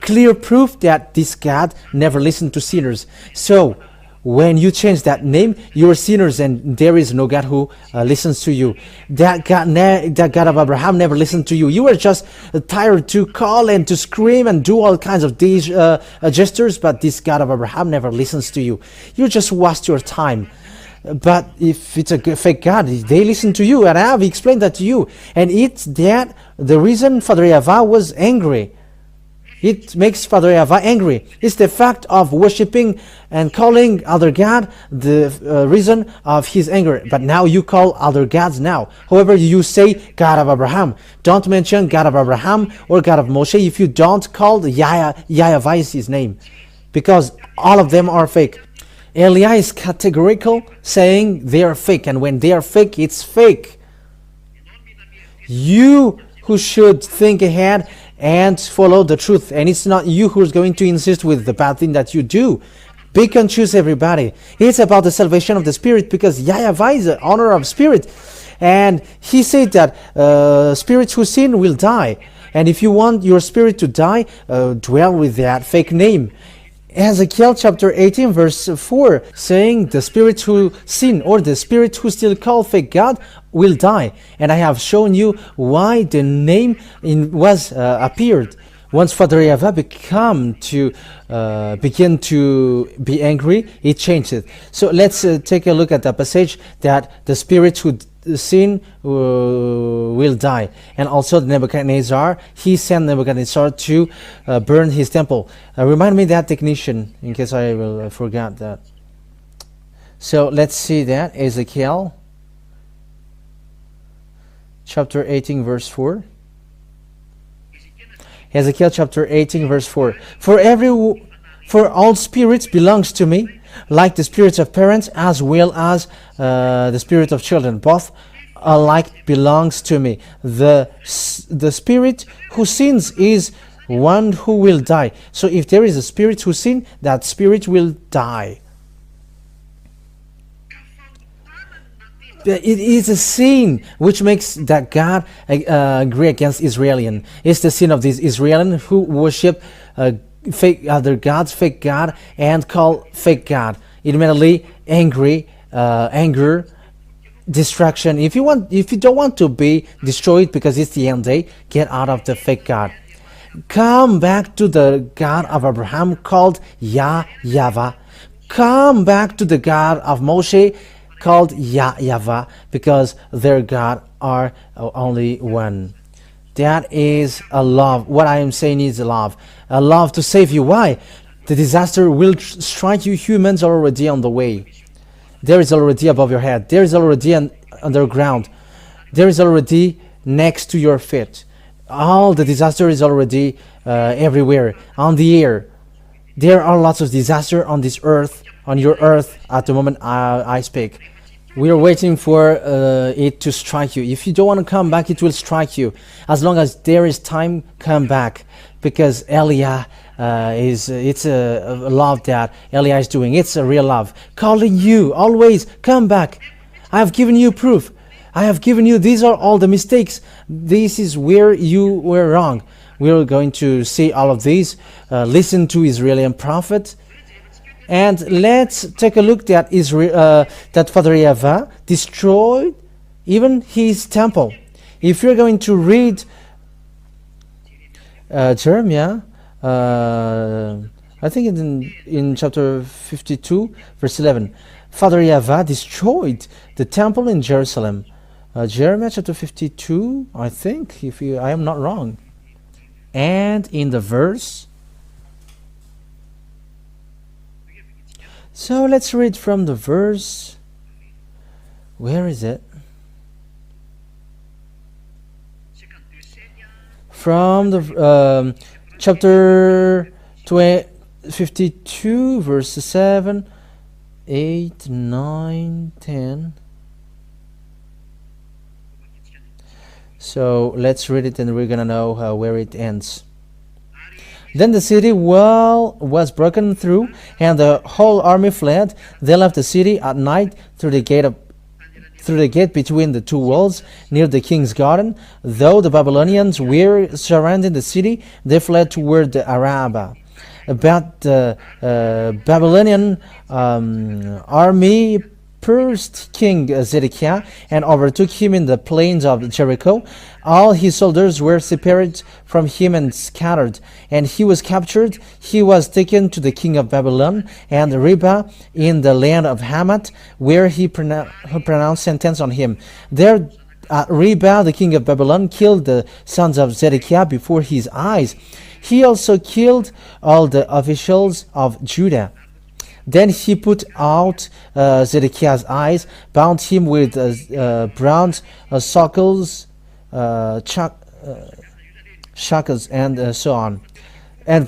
clear proof that this God never listened to sinners. So when you change that name, you are sinners, and there is no God who listens to you. That God of Abraham never listened to you. You were just tired to call and to scream and do all kinds of these gestures, but this God of Abraham never listens to you. You just waste your time. But if it's a fake God, they listen to you, and I have explained that to you. And it's that the reason Father Yahvah was angry. It makes Father Yahvah angry. It's the fact of worshipping and calling other God the reason of his anger. But now you call other gods now. However, you say God of Abraham. Don't mention God of Abraham or God of Moshe if you don't call Yahvah is his name. Because all of them are fake. Eliah is categorical, saying they are fake. And when they are fake, it's fake. You who should think ahead and follow the truth, and it's not you who's going to insist with the bad thing that you do. Pick and choose, everybody. It's about the salvation of the spirit, because Yahvah is the honor of spirit, and he said that spirits who sin will die. And if you want your spirit to die, dwell with that fake name. Ezekiel chapter 18 verse 4 saying the spirits who sin, or the spirits who still call fake God, will die. And I have shown you why the name was appeared. Once Father Yahvah began to be angry, it changed it. So let's take a look at the passage that the spirits who sin will die. And also Nebuchadnezzar, he sent Nebuchadnezzar to burn his temple. Remind me that, technician, in case I will forget that. So let's see that. Ezekiel chapter 18 verse 4. Ezekiel chapter 18 verse 4. For all spirits belongs to me, like the spirits of parents as well as the spirit of children. Both alike belongs to me. The spirit who sins is one who will die. So if there is a spirit who sins, that spirit will die. It is a sin which makes that God agree against Israelian. It's the sin of these Israelians who worship fake other gods, fake God, and call fake God. Immediately anger, distraction. If you don't want to be destroyed because it's the end day, get out of the fake God. Come back to the God of Abraham called Yahvah. Come back to the God of Moshe called Yahvah, because their God are only one. That is a love. What I am saying is a love to save you. Why? The disaster will strike you. Humans are already on the way. There is already above your head. There is already underground. there is already next to your feet. All the disaster is already everywhere, on the air. There are lots of disaster on this earth, on your earth, at the moment I speak. We are waiting for it to strike you. If you don't want to come back, it will strike you. As long as there is time, come back. Because Eliah it's a love that Eliah is doing. It's a real love. Calling you, always, come back. I have given you proof. I have given you, these are all the mistakes. This is where you were wrong. We are going to see all of these. Listen to Israeli prophet. And let's take a look that that Father YAHVAH destroyed even his temple. If you're going to read Jeremiah, I think in chapter 52, verse 11, Father YAHVAH destroyed the temple in Jerusalem. Jeremiah chapter 52, I think, I am not wrong. And in the verse, so let's read from the verse. Where is it? From the chapter 52, verse 7, 8, 9, 10. So let's read it and we're gonna know where it ends. Then the city wall was broken through, and the whole army fled. They left the city at night through the gate between the two walls near the king's garden. Though the Babylonians were surrounding the city, they fled toward the Arabah. But the Babylonian army pursued King Zedekiah and overtook him in the plains of Jericho. All his soldiers were separated from him and scattered, and he was captured. He was taken to the king of Babylon and Ribah in the land of Hamath, where he pronounced sentence on him. There at Ribah, the king of Babylon killed the sons of Zedekiah before his eyes. He also killed all the officials of Judah. Then he put out Zedekiah's eyes, bound him with bronze shackles, shackles, and so on. And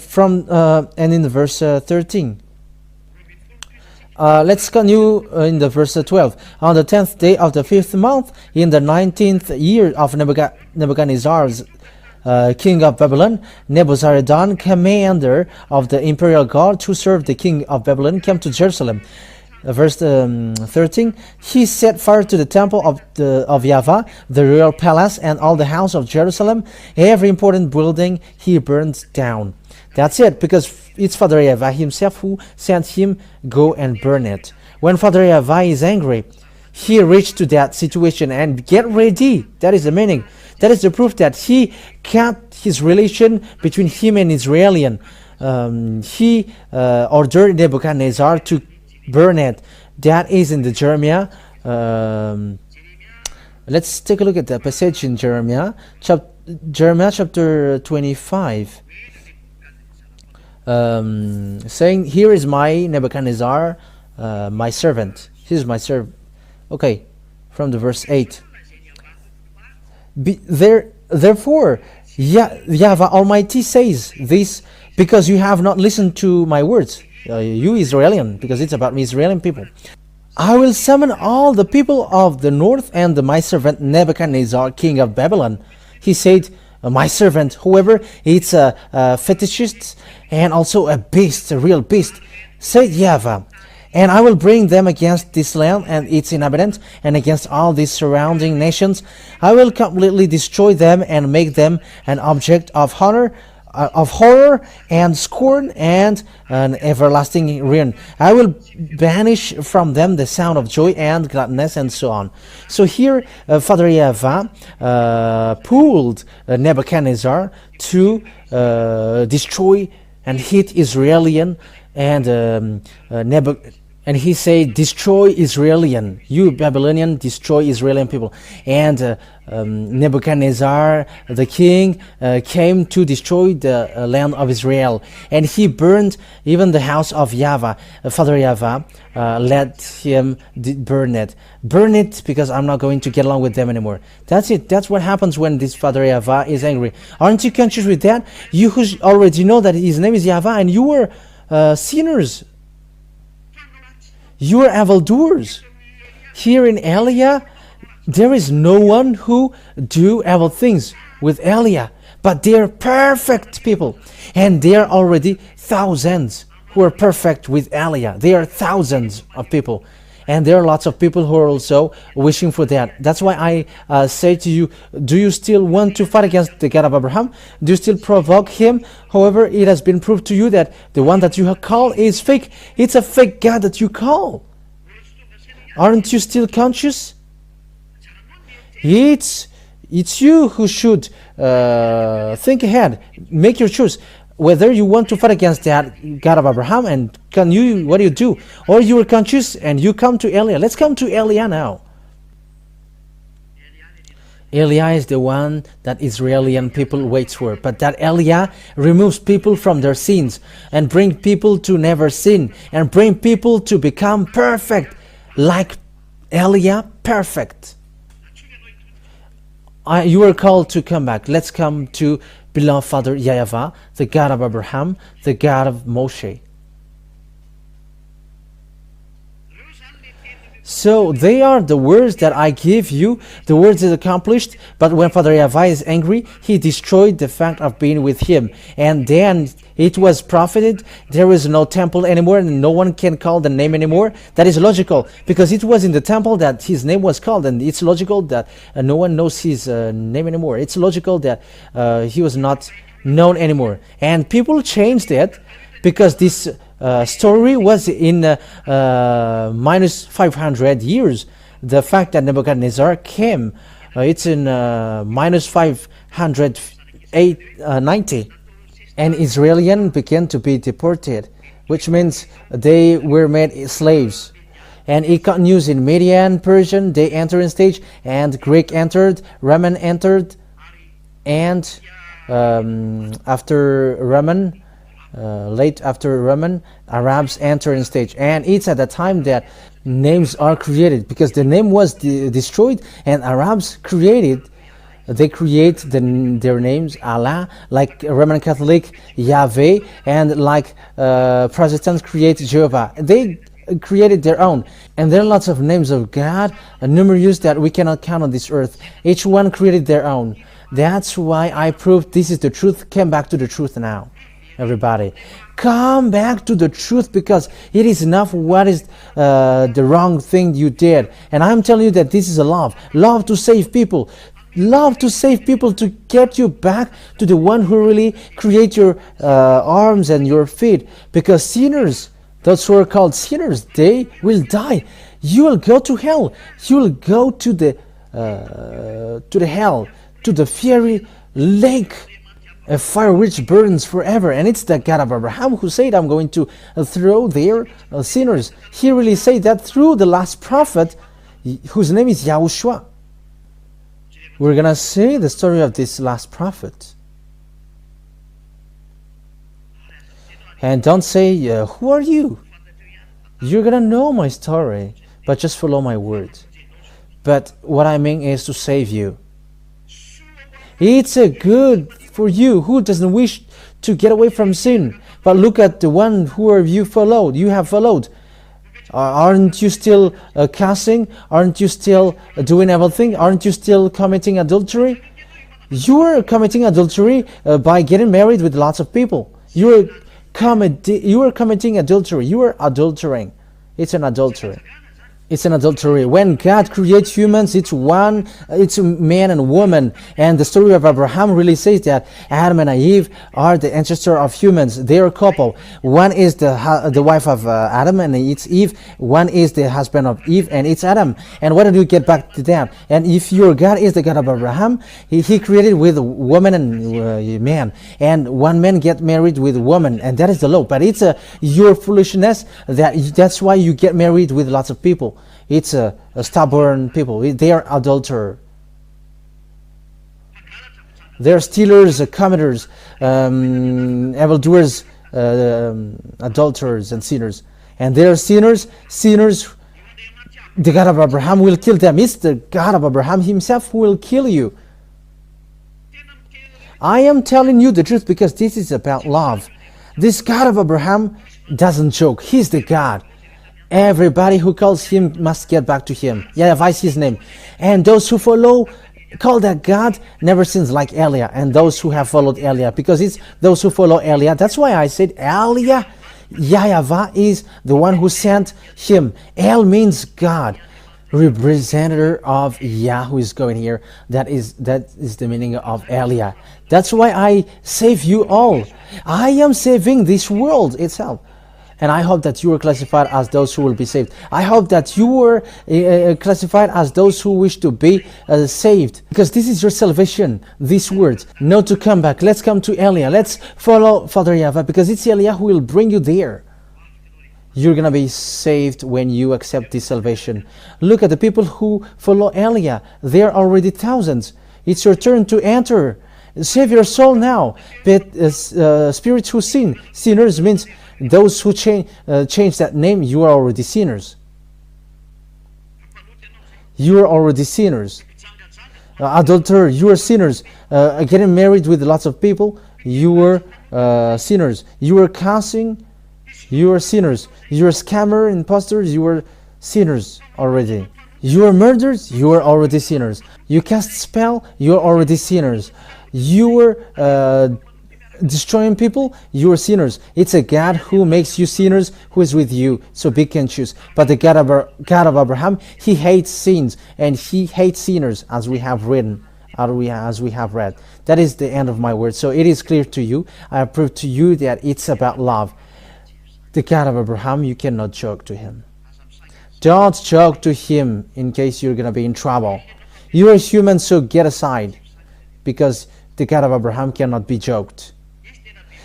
in the verse 13. Let's continue in the verse 12. On the 10th day of the 5th month, in the 19th year of Nebuchadnezzar's king of Babylon, Nebuzaradan, commander of the imperial guard who served the king of Babylon, came to Jerusalem. Verse 13, he set fire to the temple of YAHVAH, the royal palace, and all the house of Jerusalem. Every important building he burned down. That's it, because it's Father YAHVAH himself who sent him go and burn it. When Father YAHVAH is angry, he reached to that situation and get ready. That is the meaning. That is the proof that he cut his relation between him and Israelian. He ordered Nebuchadnezzar to burn it. That is in the Jeremiah. Let's take a look at the passage in Jeremiah. Jeremiah chapter 25. Saying, here is my Nebuchadnezzar, my servant. He is my servant. Okay, from the verse 8. Therefore, YAHVAH Almighty says this, because you have not listened to my words, you Israelian, because it's about me, Israeli people. I will summon all the people of the north and my servant Nebuchadnezzar, king of Babylon. He said, my servant, whoever, it's a fetishist and also a beast, a real beast, said YAHVAH. And I will bring them against this land and its inhabitants, and against all these surrounding nations. I will completely destroy them and make them an object of horror and scorn and an everlasting ruin. I will banish from them the sound of joy and gladness, and so on. So here, Father YAHVAH pulled Nebuchadnezzar to destroy and hit Israelian and And he said, destroy Israelian, you Babylonian, destroy Israelian people. And Nebuchadnezzar, the king, came to destroy the land of Israel. And he burned even the house of Yahveh. Father Yahveh let him burn it. Burn it, because I'm not going to get along with them anymore. That's it. That's what happens when this Father Yahveh is angry. Aren't you conscious with that? You who already know that his name is Yahveh, and you were sinners. You are evildoers. Here in Eliah, there is no one who do evil things with Eliah, but they are perfect people, and there are already thousands who are perfect with Eliah. There are thousands of people, and there are lots of people who are also wishing for that. That's why I say to you, do you still want to fight against the God of Abraham? Do you still provoke him? However, it has been proved to you that the one that you have called is fake. It's a fake God that you call. Aren't you still conscious? It's you who should think ahead. Make your choice. Whether you want to fight against that God of Abraham, and what do you do? Or you are conscious and you come to Eliah. Let's come to Eliah now. Eliah is the one that Israeli people wait for. But that Eliah removes people from their sins and bring people to never sin and bring people to become perfect, like Eliah, perfect. You are called to come back. Let's come to beloved Father YAHVAH, the God of Abraham, the God of Moshe. So they are the words that I give you. The words is accomplished. But when Father YAHVAH is angry, he destroyed the fact of being with him. And then it was profited. There is no temple anymore, and no one can call the name anymore. That is logical, because it was in the temple that his name was called, and it's logical that no one knows his name anymore. It's logical that he was not known anymore. And people changed it because this story was in minus 500 years. The fact that Nebuchadnezzar came, it's in minus 590, and Israelians began to be deported, which means they were made slaves. And it continues in Median, Persian, they enter in stage, and Greek entered, Roman entered, and after Roman, late after Roman, Arabs enter in stage. And it's at the time that names are created, because the name was destroyed, and Arabs created, they create their names, Allah, like Roman Catholic, Yahveh, and like Protestants create Jehovah. They created their own, and there are lots of names of God, numerous that we cannot count on this earth. Each one created their own. That's why I proved this is the truth. Come back to the truth now. Everybody, come back to the truth, because it is enough what is the wrong thing you did. And I'm telling you that this is a love to save people, love to save people, to get you back to the one who really create your arms and your feet. Because sinners, those who are called sinners, they will die. You will go to hell. You will go to the hell, to the fiery lake, a fire which burns forever. And it's the God of Abraham who said, I'm going to throw their sinners. He really said that through the last prophet, whose name is YAHOSHUAH. We're going to see the story of this last prophet. And don't say, who are you? You're going to know my story, but just follow my words. But what I mean is to save you. It's a good for you who doesn't wish to get away from sin. But look at the one who you followed. You have followed. Aren't you still cussing? Aren't you still doing everything? Aren't you still committing adultery? You are committing adultery by getting married with lots of people. You are committing adultery. You are adultering. It's an adultery. It's an adultery. When God creates humans, it's a man and woman. And the story of Abraham really says that Adam and Eve are the ancestor of humans. They are a couple. One is the wife of Adam, and it's Eve. One is the husband of Eve, and it's Adam. And why don't you get back to that? And if your God is the God of Abraham, he created with a woman and man. And one man get married with a woman, and that is the law. But it's your foolishness that's why you get married with lots of people. It's a stubborn people. They are adulterers. They are stealers, committers, evildoers, adulterers, and sinners. And they are sinners. Sinners. The God of Abraham will kill them. It's the God of Abraham himself who will kill you. I am telling you the truth because this is about love. This God of Abraham doesn't joke. He's the God. Everybody who calls him must get back to him. YAHVAH is his name. And those who call that God never sins like Eliah. And those who have followed Eliah. Because it's those who follow Eliah. That's why I said YAH YAHVAH is the one who sent him. El means God. Representative of Yah who is going here. That is the meaning of Eliah. That's why I save you all. I am saving this world itself. And I hope that you are classified as those who will be saved. I hope that you were classified as those who wish to be saved. Because this is your salvation, these words. Not to come back. Let's come to Eliah. Let's follow Father YAHVAH, because it's Eliah who will bring you there. You're going to be saved when you accept this salvation. Look at the people who follow Eliah. They are already thousands. It's your turn to enter. Save your soul now. But spirits who sin. Sinners means those who change that name. You are already sinners. You are already sinners. Adulterer, you are sinners. Getting married with lots of people, you are sinners. You are cussing, you are sinners. You are scammer, imposters, you are sinners already. You are murderers, you are already sinners. You cast spell, you are already sinners. You are destroying people, you are sinners. It's a God who makes you sinners who is with you. So be conscious. But the God of Abraham, he hates sins and he hates sinners, as we have written, as we have read. That is the end of my word. So it is clear to you. I have proved to you that it's about love. The God of Abraham, you cannot joke to him. Don't joke to him in case you're going to be in trouble. You are human, so get aside. Because the God of Abraham cannot be joked.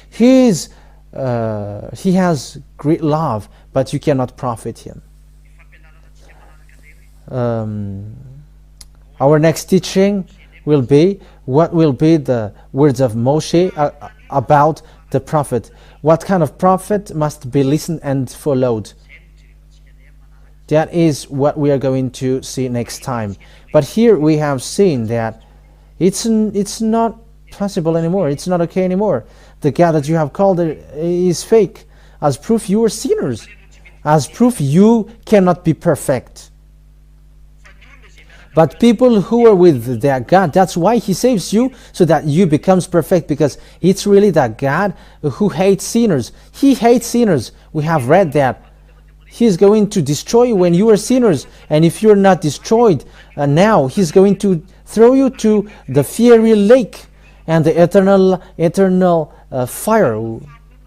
He has great love, but you cannot profit him. Our next teaching will be what will be the words of Moshe about the prophet. What kind of prophet must be listened and followed? That is what we are going to see next time. But here we have seen that it's not possible anymore. It's not okay anymore. The God that you have called is fake. As proof, you are sinners. As proof, you cannot be perfect. But people who are with their God, that's why he saves you, so that you becomes perfect, because it's really that God who hates sinners. He hates sinners. We have read that. He is going to destroy you when you are sinners. And if you're not destroyed now, he's going to throw you to the fiery lake and the eternal fire,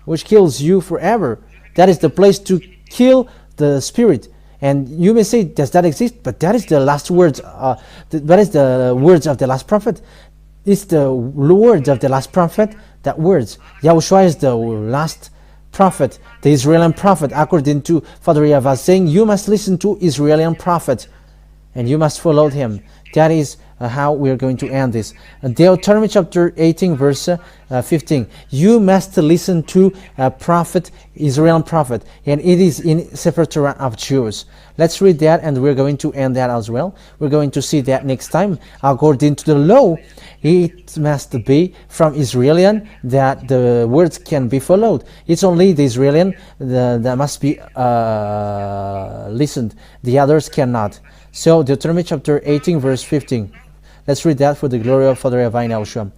which kills you forever. That is the place to kill the spirit. And you may say, does that exist? But that is the last words. That is the words of the last prophet. It's the words of the last prophet. That words. YAHOSHUAH is the last prophet, the Israeli prophet, according to Father YAHVAH, saying you must listen to Israeli prophet and you must follow him. That is how we are going to end this. Deuteronomy chapter 18 verse 15. You must listen to a prophet, Israeli prophet, and it is in Sefer Torah of Jews. Let's read that and we're going to end that as well. We're going to see that next time. According to the law, it must be from Israeli that the words can be followed. It's only the Israeli that must be listened. The others cannot. So Deuteronomy chapter 18 verse 15. Let's read that for the glory of Father YAHVAH in YAHOSHUAH.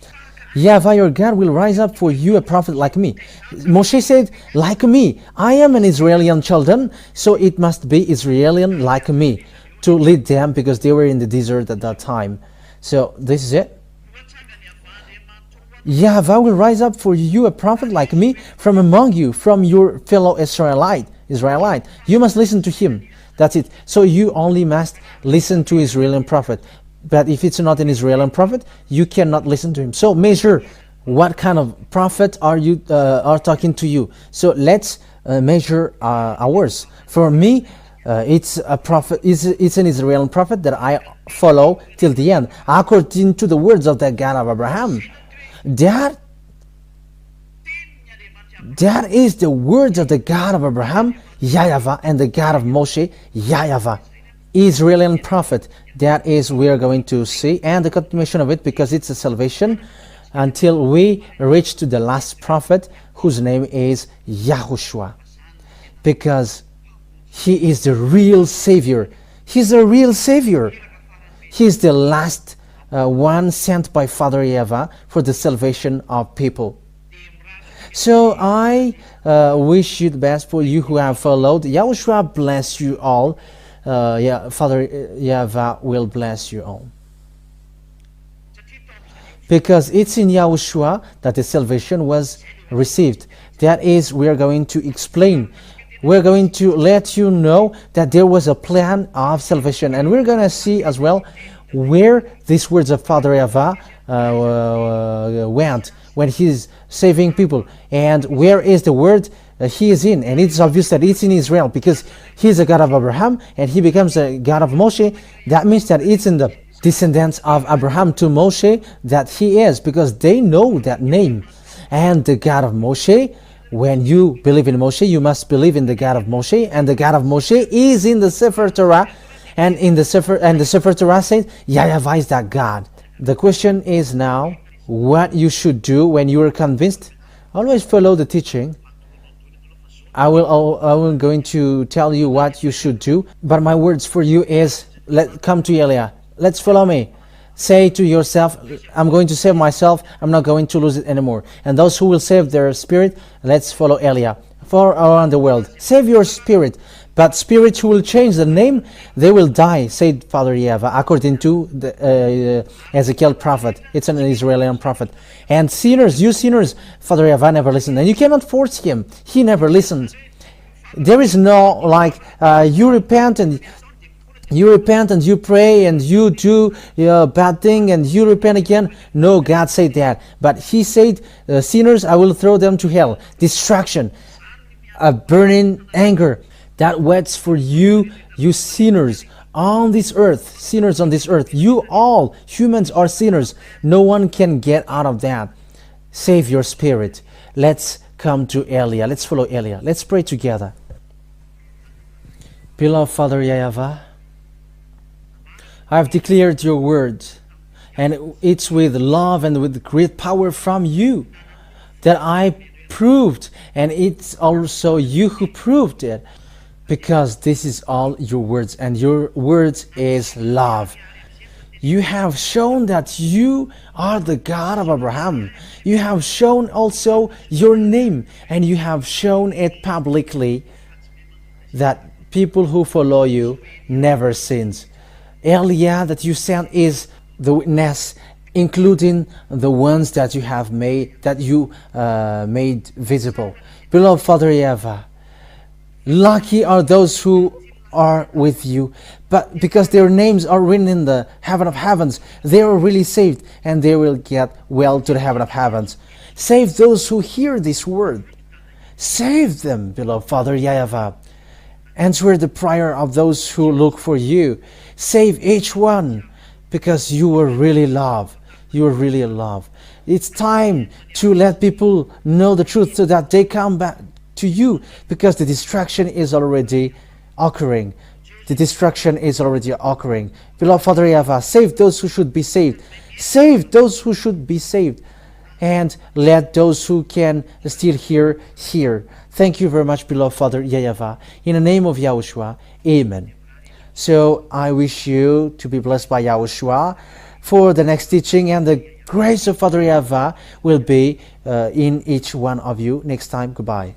Yahveh your God will rise up for you a prophet like me. Moshe said, like me. I am an Israeli children, so it must be Israeli like me to lead them, because they were in the desert at that time. So this is it. Yahveh will rise up for you a prophet like me from among you, from your fellow Israelite. You must listen to him. That's it. So you only must listen to Israeli prophet. But if it's not an Israeli prophet, you cannot listen to him. So measure what kind of prophet are talking to you. So let's measure ours. For me, it's a prophet. It's an Israeli prophet that I follow till the end, according to the words of the God of Abraham. That is the words of the God of Abraham, YAHVAH, and the God of Moshe, YAHVAH. Israeli prophet. That is, we are going to see, and the continuation of it, because it's a salvation, until we reach to the last prophet, whose name is YAHOSHUAH, because he is the real Savior. He's the real Savior. He's the last one sent by Father YAHVAH for the salvation of people. So I wish you the best for you who have followed. YAHOSHUAH bless you all. Father YAHVAH will bless you all, because it's in YAHOSHUAH that the salvation was received. That is, we are going to explain. We're going to let you know that there was a plan of salvation, and we're going to see as well where these words of Father YAHVAH went when he's saving people, and where is the word he is in. And it's obvious that it's in Israel, because he's a God of Abraham and he becomes a God of Moshe. That means that it's in the descendants of Abraham to Moshe that he is, because they know that name. And the God of Moshe, when you believe in Moshe, you must believe in the God of Moshe, and the God of Moshe is in the Sefer Torah, and in the Sefer Torah says YAHVAH is that God. The question is now what you should do when you are convinced. Always follow the teaching. I will going to tell you what you should do, but my words for you is, come to Eliah. Let's follow me. Say to yourself, I'm going to save myself. I'm not going to lose it anymore. And those who will save their spirit, let's follow Eliah. For around the world, save your spirit. But spirits who will change the name, they will die, said Father YAHVAH, according to the Ezekiel prophet. It's an Israeli prophet. And sinners, you sinners, Father YAHVAH never listened. And you cannot force him. He never listened. There is no, like, you repent and you pray and you do a bad thing and you repent again. No, God said that. But he said, sinners, I will throw them to hell. Destruction, a burning anger. That waits for you, you sinners on this earth. Sinners on this earth. You all, humans are sinners. No one can get out of that. Save your spirit. Let's come to Eliah. Let's follow Eliah. Let's pray together. Beloved Father YAHVAH, I have declared your word, and it's with love and with great power from you that I proved, and it's also you who proved it. Because this is all your words, and your words is love. You have shown that you are the God of Abraham. You have shown also your name, and you have shown it publicly that people who follow you never sins. Eliah that you sent is the witness, including the ones that you have made, made visible. Beloved Father YAHVAH, lucky are those who are with you, but because their names are written in the heaven of heavens, they are really saved, and they will get well to the heaven of heavens. Save those who hear this word. Save them, beloved Father YAHVAH. Answer the prayer of those who look for you. Save each one, because you are really love. You are really love. It's time to let people know the truth so that they come back to you, because the destruction is already occurring. The destruction is already occurring. Beloved Father YAHVAH, save those who should be saved. Save those who should be saved. And let those who can still hear. Thank you very much, beloved Father YAHVAH. In the name of YAHOSHUAH, amen. So I wish you to be blessed by YAHOSHUAH, for the next teaching, and the grace of Father Yahveh will be in each one of you next time. Goodbye.